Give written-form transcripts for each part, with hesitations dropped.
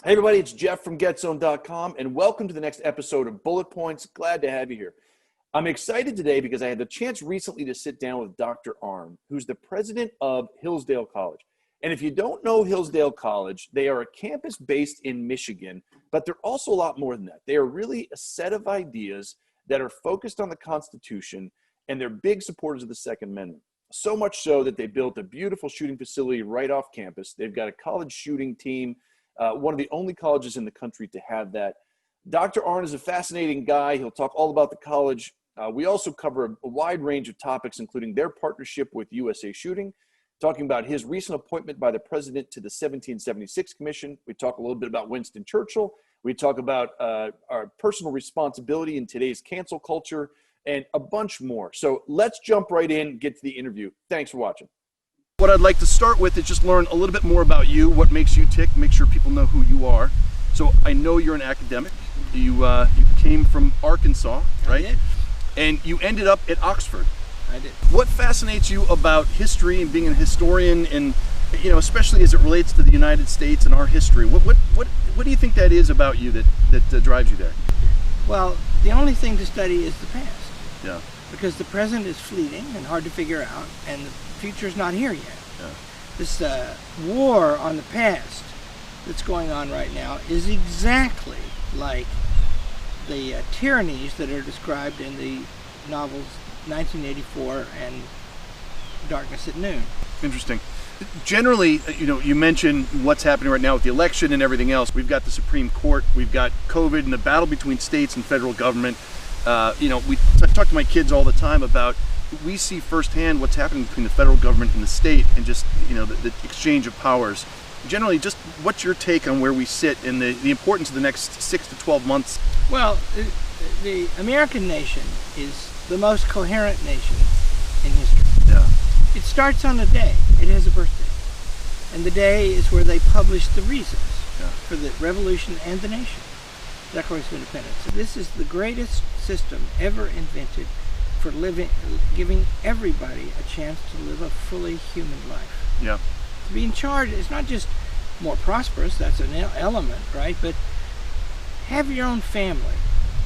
Hey everybody, it's Jeff from GetZone.com and welcome to the next episode of Bullet Points. Glad to have you here. I'm excited today because I had the chance recently to sit down with Dr. Arnn, who's the president of Hillsdale College. And if you don't know Hillsdale College, they are a campus based in Michigan, but they're also a lot more than that. They are really a set of ideas that are focused on the Constitution, and they're big supporters of the Second Amendment. So much so that they built a beautiful shooting facility right off campus. They've got a college shooting team. One of the only colleges in the country to have that. Dr. Arnn is a fascinating guy. He'll talk all about the college. We also cover a wide range of topics, including their partnership with USA Shooting, talking about his recent appointment by the president to the 1776 Commission. We talk a little bit about Winston Churchill. We talk about our personal responsibility in today's cancel culture and a bunch more. So let's jump right in, get to the interview. Thanks for watching. What I'd like to start with is just learn a little bit more about you, what makes you tick, make sure people know who you are. So I know you're an academic. You came from Arkansas, right? I did. And you ended up at Oxford. I did. What fascinates you about history and being a historian, and especially as it relates to the United States and our history? What do you think that is about you that drives you there? Well, the only thing to study is the past. Yeah. Because the present is fleeting and hard to figure out, and the future's not here yet. Yeah. This war on the past that's going on right now is exactly like the tyrannies that are described in the novels 1984 and Darkness at Noon. Interesting. Generally, you mentioned what's happening right now with the election and everything else. We've got the Supreme Court, we've got COVID and the battle between states and federal government. I talk to my kids all the time about, we see firsthand what's happening between the federal government and the state, and just the exchange of powers. Generally, just what's your take on where we sit and the importance of the next 6 to 12 months? Well, the American nation is the most coherent nation in history. Yeah. It starts on a day. It has a birthday. And the day is where they publish the reasons for the revolution and the nation. Declaration of Independence. So this is the greatest system ever invented for giving everybody a chance to live a fully human life. Yeah. To be in charge is not just more prosperous, that's an element, right? But have your own family.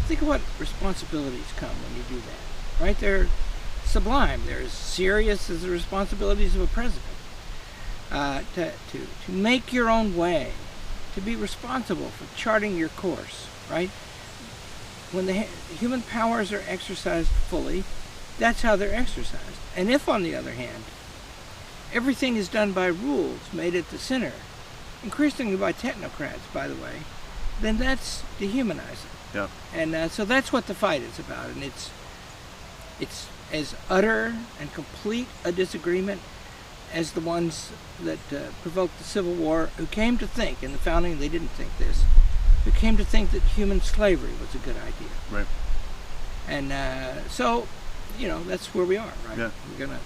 Think of what responsibilities come when you do that, right? They're sublime. They're as serious as the responsibilities of a president. To make your own way, to be responsible for charting your course, right? When the human powers are exercised fully, that's how they're exercised. And if, on the other hand, everything is done by rules made at the center, increasingly by technocrats, by the way, then that's dehumanizing. Yeah. And so that's what the fight is about. And it's as utter and complete a disagreement as the ones that provoked the Civil War, who came to think, in the founding they didn't think this, who came to think that human slavery was a good idea. Right. And so, that's where we are, right? Yeah. We're gonna,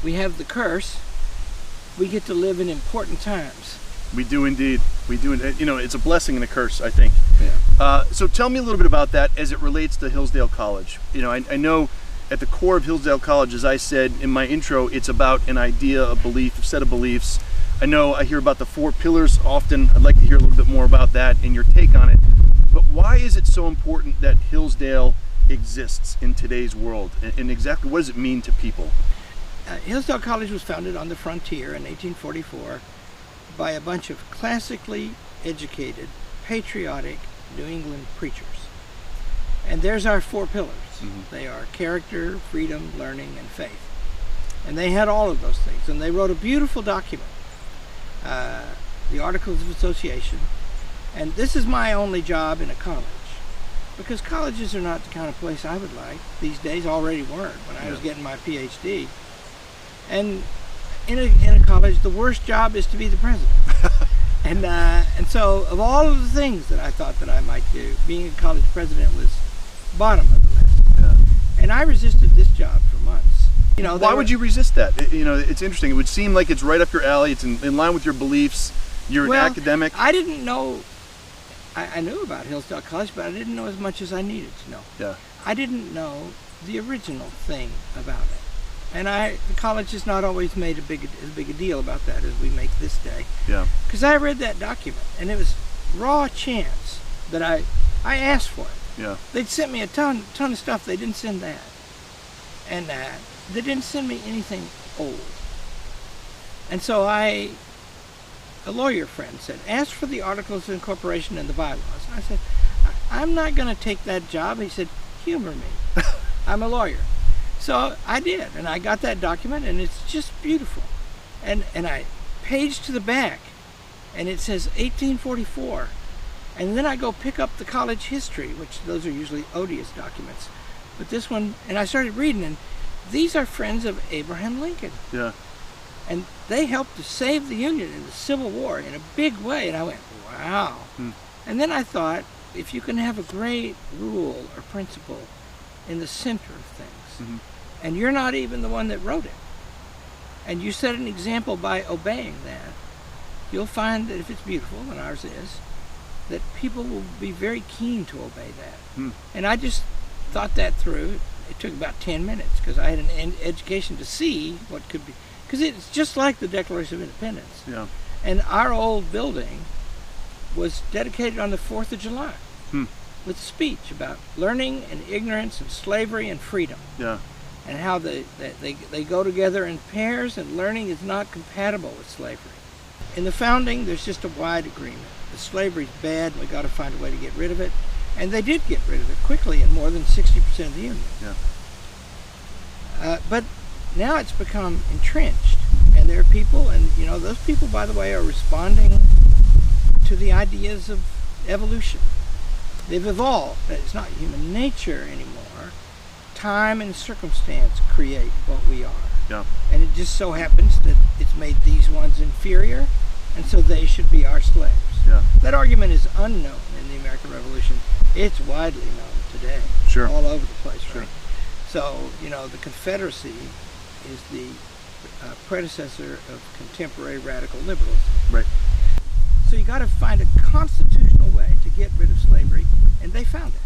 we have the curse. We get to live in important times. We do indeed. We do. It's a blessing and a curse, I think. Yeah. So tell me a little bit about that as it relates to Hillsdale College. I know at the core of Hillsdale College, as I said in my intro, it's about an idea, a belief, a set of beliefs. I know I hear about the 4 pillars often. I'd like to hear a little bit more about that and your take on it. But why is it so important that Hillsdale exists in today's world? And exactly what does it mean to people? Hillsdale College was founded on the frontier in 1844 by a bunch of classically educated, patriotic New England preachers. And there's our 4 pillars. Mm-hmm. They are character, freedom, learning, and faith. And they had all of those things. And they wrote a beautiful document, the Articles of Association. And this is my only job in a college, because colleges are not the kind of place I would like. These days already weren't when I was getting my PhD. And in a college, the worst job is to be the president. and so of all of the things that I thought that I might do, being a college president was bottom of the list. Yeah. And I resisted this job for months. Why would you resist that? It's interesting. It would seem like it's right up your alley. It's in line with your beliefs. You're an academic. I didn't know. I knew about Hillsdale College, but I didn't know as much as I needed to know. Yeah. I didn't know the original thing about it. And the college has not always made as big a deal about that as we make this day. Yeah. Because I read that document, and it was raw chance that I asked for it. Yeah. They'd sent me a ton of stuff. They didn't send that. And they didn't send me anything old. And so a lawyer friend said, ask for the Articles of Incorporation and the bylaws. And I said, I'm not going to take that job. He said, humor me. I'm a lawyer. So I did, and I got that document, and it's just beautiful. And I paged to the back, and it says 1844. And then I go pick up the college history, which those are usually odious documents. But this one, and I started reading, and these are friends of Abraham Lincoln. Yeah. And they helped to save the Union in the Civil War in a big way. And I went, wow. And then I thought, if you can have a great rule or principle in the center of things, and you're not even the one that wrote it, and you set an example by obeying that, you'll find that if it's beautiful, and ours is, that people will be very keen to obey that. And I just thought that through. It took about 10 minutes because I had an education to see what could be, because it's just like the Declaration of Independence. Yeah. And our old building was dedicated on the 4th of July with a speech about learning and ignorance and slavery and freedom. Yeah. And how they go together in pairs, and learning is not compatible with slavery. In the founding, there's just a wide agreement. The slavery's bad, and we got to find a way to get rid of it. And they did get rid of it quickly in more than 60% of the Union. Yeah. But now it's become entrenched, and there are people, and those people, by the way, are responding to the ideas of evolution. They've evolved. It's not human nature anymore. Time and circumstance create what we are. Yeah. And it just so happens that it's made these ones inferior, and so they should be our slaves. Yeah. That argument is unknown in the American Revolution. It's widely known today. Sure. All over the place, Sure. right? So, the Confederacy is the predecessor of contemporary radical liberalism. Right. So you got to find a constitutional way to get rid of slavery, and they found it.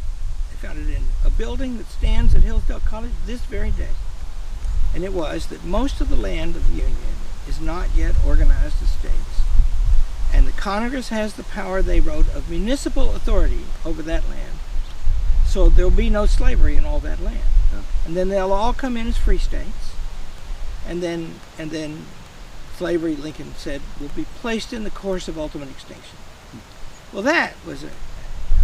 They found it in a building that stands at Hillsdale College this very day. And it was that most of the land of the Union is not yet organized as states, and the Congress has the power, they wrote, of municipal authority over that land. So there'll be no slavery in all that land. Yeah. And then they'll all come in as free states, and then slavery, Lincoln said, will be placed in the course of ultimate extinction. Well, that was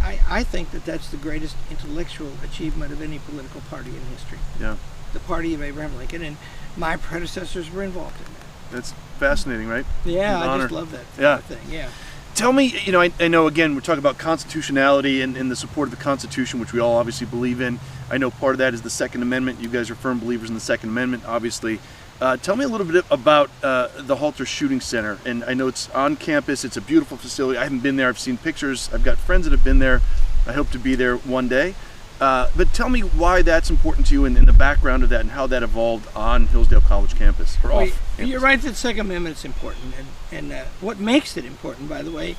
I think that's the greatest intellectual achievement of any political party in history. Yeah. The party of Abraham Lincoln, and my predecessors were involved in that. That's fascinating, right? Yeah, I just love that thing. Yeah. Tell me, I know, again, we're talking about constitutionality and the support of the Constitution, which we all obviously believe in. I know part of that is the Second Amendment. You guys are firm believers in the Second Amendment, obviously. Tell me a little bit about the Halter Shooting Center. And I know it's on campus. It's a beautiful facility. I haven't been there. I've seen pictures. I've got friends that have been there. I hope to be there one day. But tell me why that's important to you and the background of that and how that evolved on Hillsdale College campus or off campus. You're right that Second Amendment is important, and what makes it important, by the way,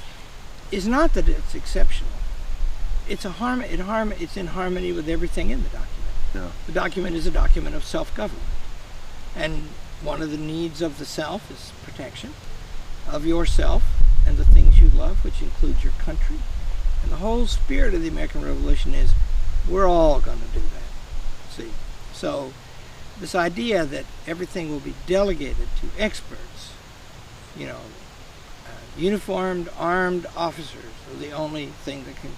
is not that it's exceptional. It's in harmony with everything in the document. Yeah. The document is a document of self-government, and one of the needs of the self is protection of yourself and the things you love, which includes your country. And the whole spirit of the American Revolution is we're all going to do that. See? So this idea that everything will be delegated to experts, uniformed, armed officers are the only thing that can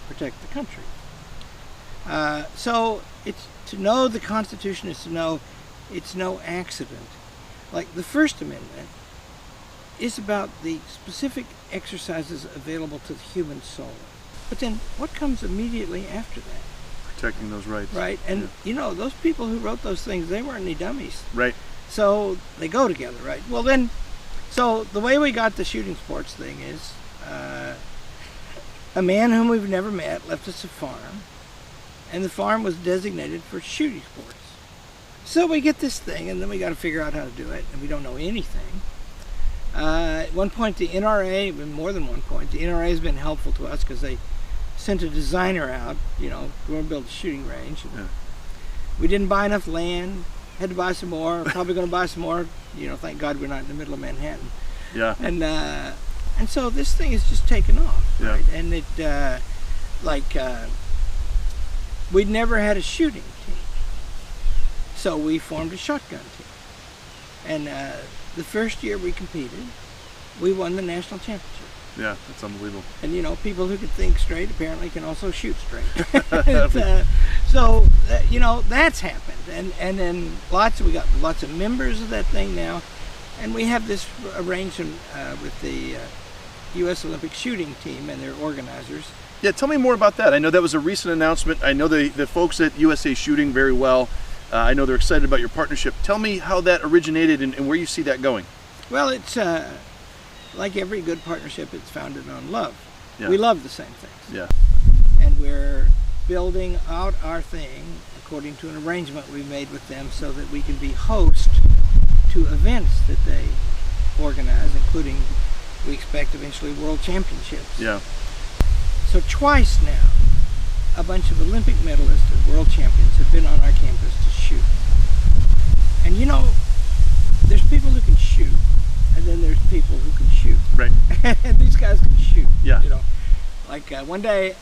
protect the country. So it's to know the Constitution is to know it's no accident. Like the First Amendment is about the specific exercises available to the human soul. But then what comes immediately after that? Protecting those rights. Right. And, those people who wrote those things, they weren't any dummies. Right. So they go together, right? Well, then, so the way we got the shooting sports thing is a man whom we've never met left us a farm, and the farm was designated for shooting sports. So we get this thing, and then we got to figure out how to do it, and we don't know anything. At one point, the NRA, more than one point, the NRA has been helpful to us because they sent a designer out, we're going to build a shooting range. Yeah. We didn't buy enough land. had to buy some more. Probably going to buy some more. You know, thank God we're not in the middle of Manhattan. Yeah. And so this thing has just taken off, Yeah. right? And it we'd never had a shooting team, so we formed a shotgun team. And the first year we competed, we won the national championship. Yeah, that's unbelievable. And you know, people who can think straight apparently can also shoot straight. You know, that's happened, and then we got lots of members of that thing now, and we have this arrangement with the U.S. Olympic shooting team and their organizers. Yeah, tell me more about that. I know that was a recent announcement. I know the folks at USA Shooting very well. I know they're excited about your partnership. Tell me how that originated and where you see that going. Well, it's like every good partnership, it's founded on love. Yeah. We love the same things. Yeah. And we're building out our thing according to an arrangement we made with them so that we can be host to events that they organize, including, we expect eventually, world championships. Yeah. So twice now, a bunch of Olympic medalists and world champions have been on our campus to shoot. And you know, there's people who can shoot, and then there's people who can shoot. Right. And these guys can shoot. Yeah. You know, like one day,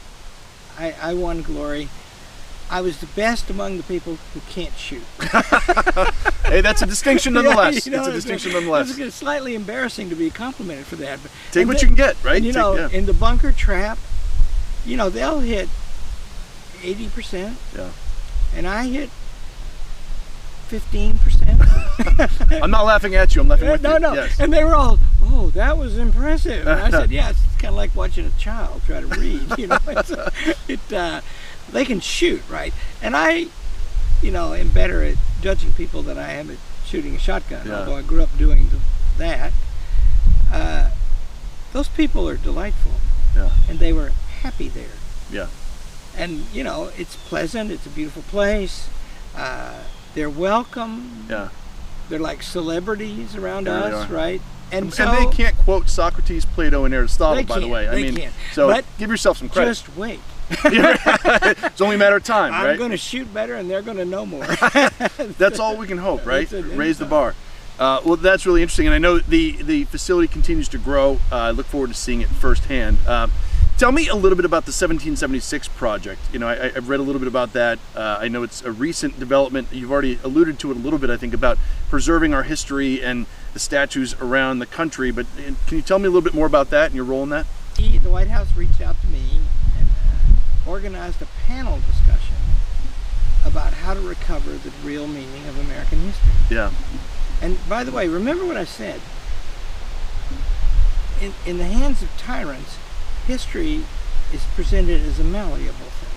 I won glory. I was the best among the people who can't shoot. Hey, that's a distinction nonetheless. Yeah, you know, it's a distinction nonetheless. It's slightly embarrassing to be complimented for that. But, Take what you can get, right? And, you know, in the bunker trap, you know, they'll hit 80%. Yeah. And I hit 15%. I'm not laughing at you. I'm laughing with you. No. Yes. And they were all, "Oh, that was impressive." And I said, "Yeah, it's kind of like watching a child try to read. You know, they can shoot, right?" And I, you know, am better at judging people than I am at shooting a shotgun. Yeah. Although I grew up doing that. Those people are delightful. Yeah. And they were happy there. Yeah. And you know, it's pleasant. It's a beautiful place. They're welcome. Yeah. They're like celebrities around There they us, are. right? And they can't quote Socrates, Plato, and Aristotle, by the way. They can't. So But give yourself some credit. just wait. It's only a matter of time, I'm right? going to shoot better, and they're going to know more. That's all we can hope, right? That's it. Raise the bar. Well, that's really interesting, and I know the facility continues to grow. I look forward to seeing it firsthand. Tell me a little bit about the 1776 project. You know, I've read a little bit about that. I know it's a recent development. You've already alluded to it a little bit, I think, about preserving our history and the statues around the country. But can you tell me a little bit more about that and your role in that? The White House reached out to me and organized a panel discussion about how to recover the real meaning of American history. Yeah. And by the way, remember what I said. In the hands of tyrants, history is presented as a malleable thing.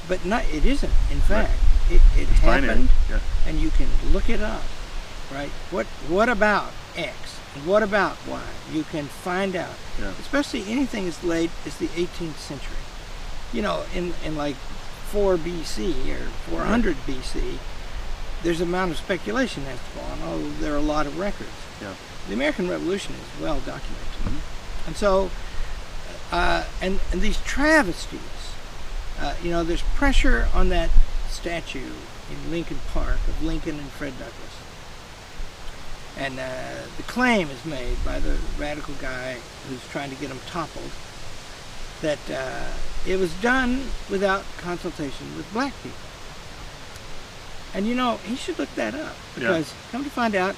But it isn't. In fact, it happened, and you can look it up, right? What about X? And what about Y? You can find out. Yeah. Especially anything as late as the 18th century. You know, in like 4 BC or 400 BC, there's an amount of speculation that has to go on, although there are a lot of records. Yeah. The American Revolution is well documented. Mm-hmm. And so, and these travesties, you know, there's pressure on that statue in Lincoln Park of Lincoln and Fred Douglass. And the claim is made by the radical guy who's trying to get him toppled that it was done without consultation with black people. And you know, he should look that up, because come to find out,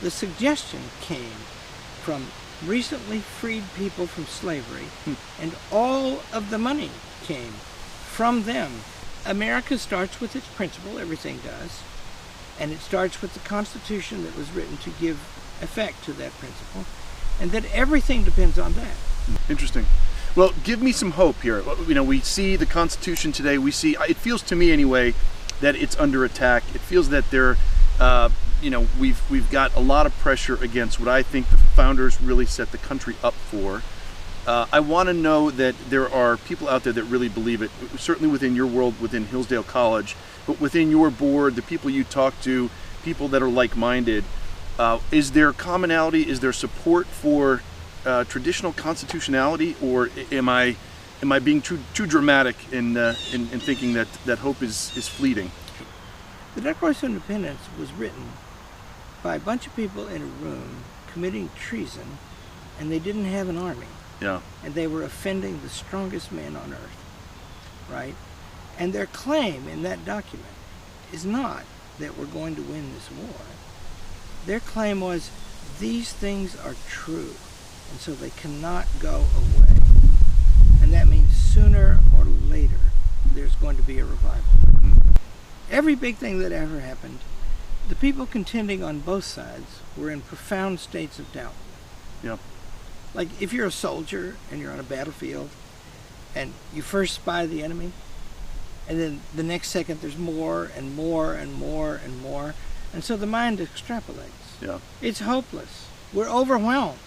the suggestion came from recently freed people from slavery, and all of the money came from them. America starts with its principle, everything does, and it starts with the Constitution that was written to give effect to that principle, and that everything depends on that. Interesting. Well, give me some hope here. You know, we see the Constitution today. We see, it feels to me anyway, that it's under attack. It feels that there, you know, we've got a lot of pressure against what I think the founders really set the country up for. I want to know that there are people out there that really believe it, certainly within your world, within Hillsdale College, but within your board, the people you talk to, people that are like-minded. Is there commonality? Is there support for traditional constitutionality, or am I being too dramatic in thinking that hope is fleeting? The Declaration of Independence was written by a bunch of people in a room committing treason, and they didn't have an army. Yeah. And they were offending the strongest man on earth, right? And their claim in that document is not that we're going to win this war. Their claim was these things are true, and so they cannot go away. And that means sooner or later there's going to be a revival. Every big thing that ever happened, the people contending on both sides were in profound states of doubt. Yeah. Like if you're a soldier and you're on a battlefield and you first spy the enemy, and then the next second there's more and more and more and more, and so the mind extrapolates. Yeah. It's hopeless. We're overwhelmed,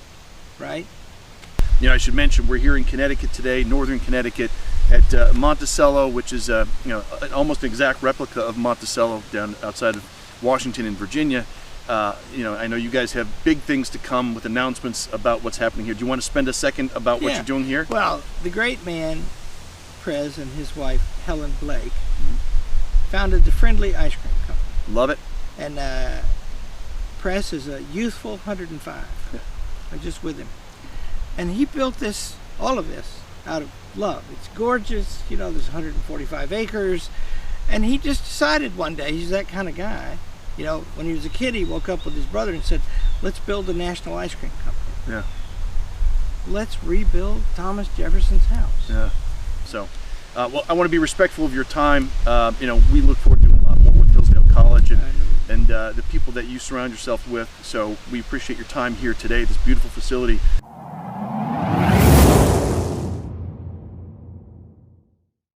right? You know, I should mention we're here in Connecticut today, northern Connecticut, at Monticello, which is you know, almost an exact replica of Monticello down outside of Washington in Virginia. You know, I know you guys have big things to come with announcements about what's happening here. Do you want to spend a second about what you're doing here? Well, the great man, Prez, and his wife, Helen Blake, founded the Friendly Ice Cream Company. Love it. And Prez is a youthful 105. I'm just with him. And he built this, all of this, out of love. It's gorgeous, you know, there's 145 acres. And he just decided one day, he's that kind of guy, you know, when he was a kid, he woke up with his brother and said, let's build a national ice cream company. Yeah. Let's rebuild Thomas Jefferson's house. Yeah. So, well, I want to be respectful of your time. You know, we look forward to doing a lot more with Hillsdale College and the people that you surround yourself with. So we appreciate your time here today, this beautiful facility.